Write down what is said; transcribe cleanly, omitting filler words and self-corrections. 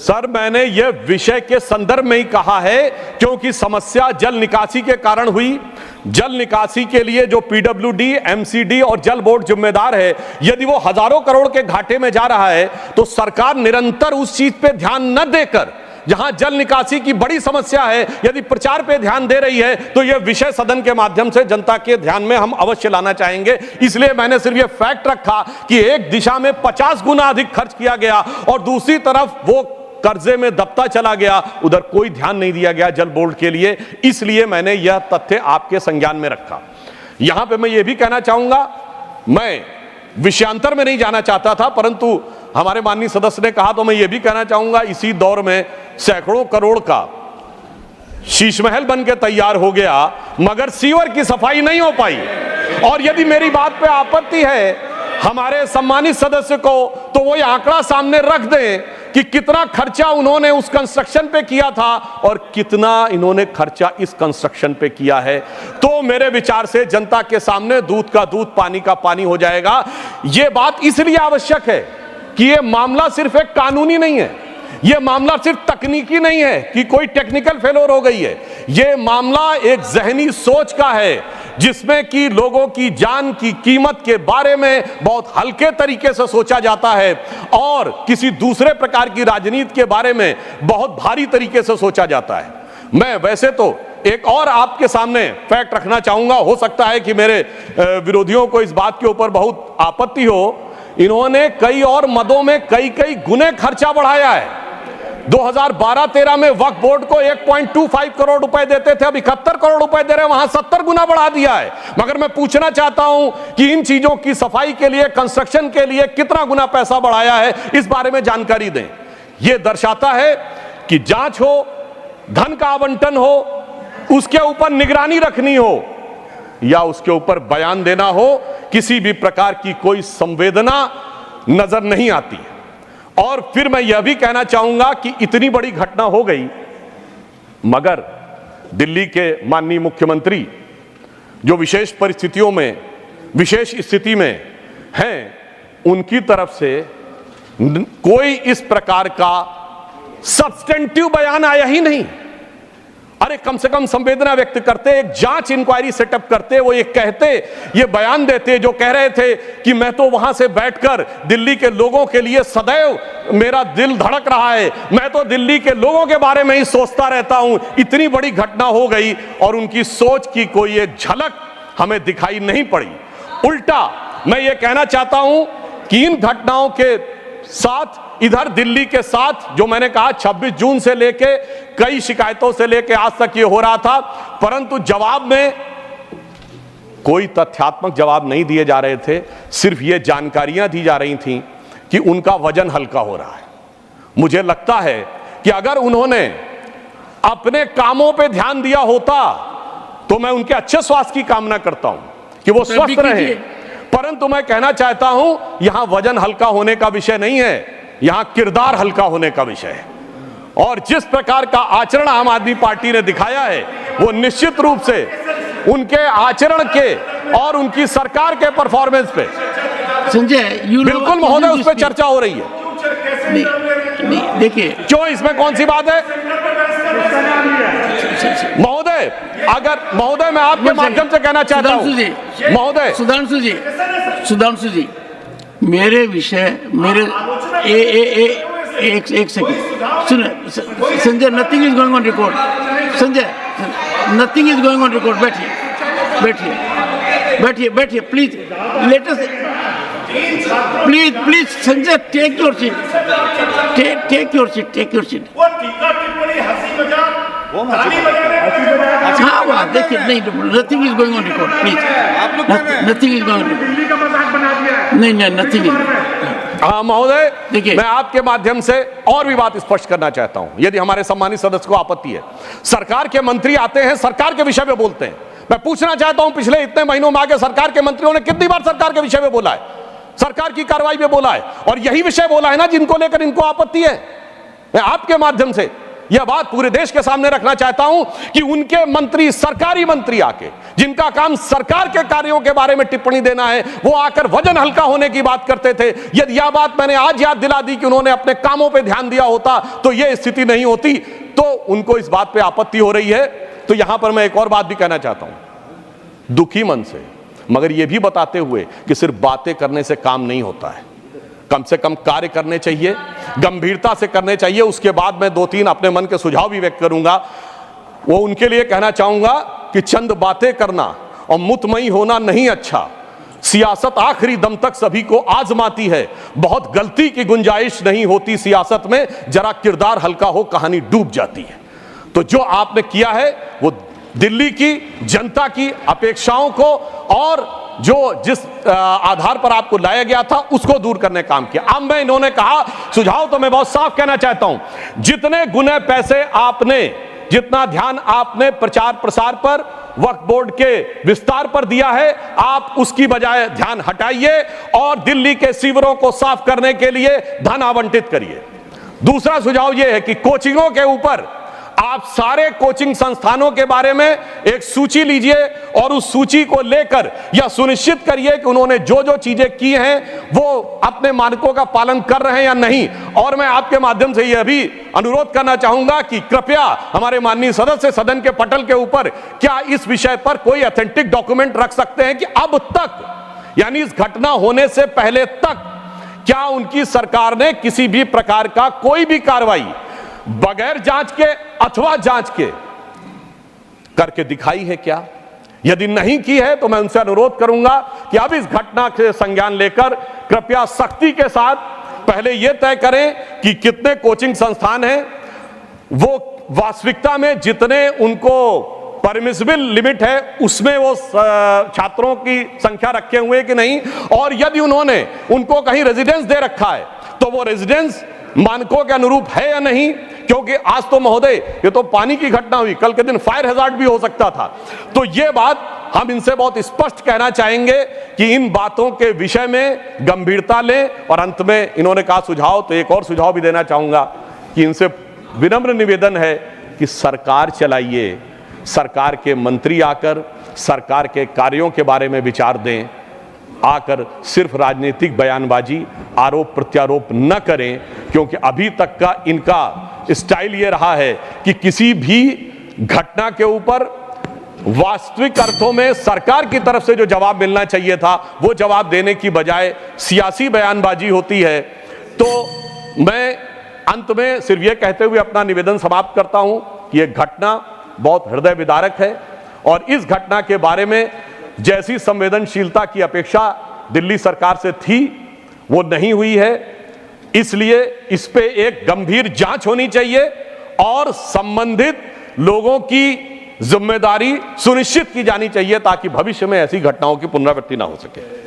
Sir, मैंने यह विषय के संदर्भ में ही कहा है, क्योंकि समस्या जल निकासी के कारण हुई। जल निकासी के लिए जो पीडब्ल्यूडी, एमसीडी और जल बोर्ड जिम्मेदार है, यदि वो हजारों करोड़ के घाटे में जा रहा है तो सरकार निरंतर उस चीज पे ध्यान न देकर, जहां जल निकासी की बड़ी समस्या है, यदि प्रचार पे ध्यान दे रही है, तो यह विषय सदन के माध्यम से जनता के ध्यान में हम अवश्य लाना चाहेंगे। इसलिए मैंने सिर्फ यह फैक्ट रखा कि एक दिशा में 50 गुना अधिक खर्च किया गया और दूसरी तरफ वो कर्जे में दबता चला गया, उधर कोई ध्यान नहीं दिया गया जल बोर्ड के लिए। इसलिए मैंने यह तथ्य आपके संज्ञान में रखा। यहां पे मैं यह भी कहना चाहूंगा, मैं विषयांतर में नहीं जाना चाहता था, परंतु हमारे माननीय सदस्य ने कहा तो मैं यह भी कहना चाहूंगा, इसी दौर में सैकड़ों करोड़ का शीशमहल बन के तैयार हो गया, मगर सीवर की सफाई नहीं हो पाई। और यदि मेरी बात पे आपत्ति है हमारे सम्मानित सदस्य को, तो वो ये आंकड़ा सामने रख दें कि कितना खर्चा उन्होंने उस कंस्ट्रक्शन पे किया था और कितना इन्होंने खर्चा इस कंस्ट्रक्शन पे किया है। तो मेरे विचार से जनता के सामने दूध का दूध, पानी का पानी हो जाएगा। ये बात इसलिए आवश्यक है कि ये मामला सिर्फ एक कानूनी नहीं है, यह मामला सिर्फ तकनीकी नहीं है कि कोई टेक्निकल फेलोर हो गई है। यह मामला एक जहनी सोच का है, जिसमें कि लोगों की जान की कीमत के बारे में बहुत हल्के तरीके से सोचा जाता है और किसी दूसरे प्रकार की राजनीति के बारे में बहुत भारी तरीके से सोचा जाता है। मैं वैसे तो एक और आपके सामने फैक्ट रखना चाहूंगा, हो सकता है कि मेरे विरोधियों को इस बात के ऊपर बहुत आपत्ति हो, इन्होंने कई और मदों में कई गुने खर्चा बढ़ाया है। 2012-13 में वक्फ बोर्ड को 1.25 करोड़ रुपए देते थे, अब 71 करोड़ रुपए दे रहे हैं, वहां 70 गुना बढ़ा दिया है। मगर मैं पूछना चाहता हूं कि इन चीजों की सफाई के लिए, कंस्ट्रक्शन के लिए कितना गुना पैसा बढ़ाया है, इस बारे में जानकारी दें। यह दर्शाता है कि जांच हो, धन का आवंटन हो, उसके ऊपर निगरानी रखनी हो या उसके ऊपर बयान देना हो, किसी भी प्रकार की कोई संवेदना नजर नहीं आती। और फिर मैं यह भी कहना चाहूंगा कि इतनी बड़ी घटना हो गई, मगर दिल्ली के माननीय मुख्यमंत्री जो विशेष परिस्थितियों में, विशेष स्थिति में हैं, उनकी तरफ से कोई इस प्रकार का सब्सटेंटिव बयान आया ही नहीं। अरे कम से कम संवेदना व्यक्त करते, एक जांच इंक्वायरी सेटअप करते, वो ये कहते, ये बयान देते जो कह रहे थे कि मैं तो वहां से बैठकर दिल्ली के लोगों के लिए सदैव मेरा दिल धड़क रहा है, मैं तो दिल्ली के लोगों के बारे में ही सोचता रहता हूं। इतनी बड़ी घटना हो गई और उनकी सोच की कोई एक झलक हमें दिखाई नहीं पड़ी। उल्टा मैं ये कहना चाहता हूं कि इन घटनाओं के साथ, इधर दिल्ली के साथ, जो मैंने कहा 26 जून से लेके कई शिकायतों से लेके आज तक ये हो रहा था, परंतु जवाब में कोई तथ्यात्मक जवाब नहीं दिए जा रहे थे, सिर्फ ये जानकारियां दी जा रही थीं कि उनका वजन हल्का हो रहा है। मुझे लगता है कि अगर उन्होंने अपने कामों पे ध्यान दिया होता तो मैं उनके अच्छे स्वास्थ्य की कामना करता हूं कि वो स्वस्थ रहे, परंतु मैं कहना चाहता हूं यहां वजन हल्का होने का विषय नहीं है, यहां किरदार हल्का होने का विषय है। और जिस प्रकार का आचरण आम आदमी पार्टी ने दिखाया है, वो निश्चित रूप से उनके आचरण के और उनकी सरकार के परफॉर्मेंस पे संजय बिल्कुल महोदय उस पर चर्चा हो रही है। नहीं देखिए, क्यों, इसमें कौन सी बात है महोदय? अगर महोदय मैं आपके माध्यम से कहना चाहता हूं महोदय, सुधांशु जी, मेरे विषय, मेरे एक सेकंड सुन Sanjay, nothing is going on record. Sanjay, nothing is going on record. बैठिए please, let us, please Sanjay, take your seat. हाँ बात देखिए, नहीं, nothing is going on record, please, nothing is going on record. नहीं, नथिंग इज। हाँ महोदय, देखिए मैं आपके माध्यम से और भी बात स्पष्ट करना चाहता हूं, यदि हमारे सम्मानित सदस्य को आपत्ति है। सरकार के मंत्री आते हैं, सरकार के विषय में बोलते हैं। मैं पूछना चाहता हूं, पिछले इतने महीनों में आगे सरकार के मंत्रियों ने कितनी बार सरकार के विषय में बोला है, सरकार की कार्रवाई में बोला है, और यही विषय बोला है ना जिनको लेकर इनको आपत्ति है। मैं आपके माध्यम से यह बात पूरे देश के सामने रखना चाहता हूं कि उनके मंत्री, सरकारी मंत्री आके, जिनका काम सरकार के कार्यों के बारे में टिप्पणी देना है, वो आकर वजन हल्का होने की बात करते थे। यदि यह बात मैंने आज याद दिला दी कि उन्होंने अपने कामों पे ध्यान दिया होता तो यह स्थिति नहीं होती। तो उनको इस बात पे आपत्ति हो रही है। तो यहां पर मैं एक और बात भी कहना चाहता हूं, दुखी मन से, मगर यह भी बताते हुए कि सिर्फ बातें करने से काम नहीं होता है, कम से कम कार्य करने चाहिए, गंभीरता से करने चाहिए। उसके बाद मैं 2-3 अपने मन के सुझाव भी व्यक्त करूंगा। वो उनके लिए कहना चाहूंगा कि चंद बातें करना और मुतमई होना नहीं अच्छा। सियासत आखिरी दम तक सभी को आजमाती है, बहुत गलती की गुंजाइश नहीं होती सियासत में, जरा किरदार हल्का हो कहानी डूब जाती है। तो जो आपने किया है वो दिल्ली की जनता की अपेक्षाओं को और जिस आधार पर आपको लाया गया था उसको दूर करने का काम किया। अब मैं, इन्होंने कहा, सुझाव तो मैं बहुत साफ कहना चाहता हूं, जितने गुने पैसे आपने, जितना ध्यान आपने प्रचार प्रसार पर, वक्फ बोर्ड के विस्तार पर दिया है, आप उसकी बजाय ध्यान हटाइए और दिल्ली के सीवरों को साफ करने के लिए धन आवंटित करिए। दूसरा सुझाव यह है कि कोचिंगों के ऊपर आप सारे कोचिंग संस्थानों के बारे में एक सूची लीजिए और उस सूची को लेकर यह सुनिश्चित करिए कि उन्होंने जो जो चीजें की हैं वो अपने मानकों का पालन कर रहे हैं या नहीं। और मैं आपके माध्यम से यह भी अनुरोध करना चाहूंगा कि कृपया हमारे माननीय सदस्य सदन के पटल के ऊपर क्या इस विषय पर कोई ऑथेंटिक डॉक्यूमेंट रख सकते हैं कि अब तक, यानी इस घटना होने से पहले तक, क्या उनकी सरकार ने किसी भी प्रकार का कोई भी कार्रवाई बगैर जांच के अथवा जांच के करके दिखाई है क्या? यदि नहीं की है तो मैं उनसे अनुरोध करूंगा कि अब इस घटना से संज्ञान लेकर कृपया सख्ती के साथ पहले यह तय करें कि कितने कोचिंग संस्थान हैं, वो वास्तविकता में जितने उनको परमिसिबल लिमिट है उसमें वो छात्रों की संख्या रखे हुए कि नहीं, और यदि उन्होंने उनको कहीं रेजिडेंस दे रखा है तो वो रेजिडेंस मानकों के अनुरूप है या नहीं। क्योंकि आज तो महोदय ये तो पानी की घटना हुई, कल के दिन फायर हैजार्ड भी हो सकता था। तो ये बात हम इनसे बहुत स्पष्ट कहना चाहेंगे कि इन बातों के विषय में गंभीरता लें। और अंत में इन्होंने कहा सुझाव, तो एक और सुझाव भी देना चाहूंगा कि इनसे विनम्र निवेदन है कि सरकार चलाइए, सरकार के मंत्री आकर सरकार के कार्यों के बारे में विचार दें, आकर सिर्फ राजनीतिक बयानबाजी, आरोप प्रत्यारोप न करें। क्योंकि अभी तक का इनका स्टाइल ये रहा है कि किसी भी घटना के ऊपर वास्तविक अर्थों में सरकार की तरफ से जो जवाब मिलना चाहिए था वो जवाब देने की बजाय सियासी बयानबाजी होती है। तो मैं अंत में सिर्फ ये कहते हुए अपना निवेदन समाप्त करता हूं कि यह घटना बहुत हृदय विदारक है और इस घटना के बारे में जैसी संवेदनशीलता की अपेक्षा दिल्ली सरकार से थी वो नहीं हुई है। इसलिए इस पे एक गंभीर जांच होनी चाहिए और संबंधित लोगों की जिम्मेदारी सुनिश्चित की जानी चाहिए ताकि भविष्य में ऐसी घटनाओं की पुनरावृत्ति ना हो सके।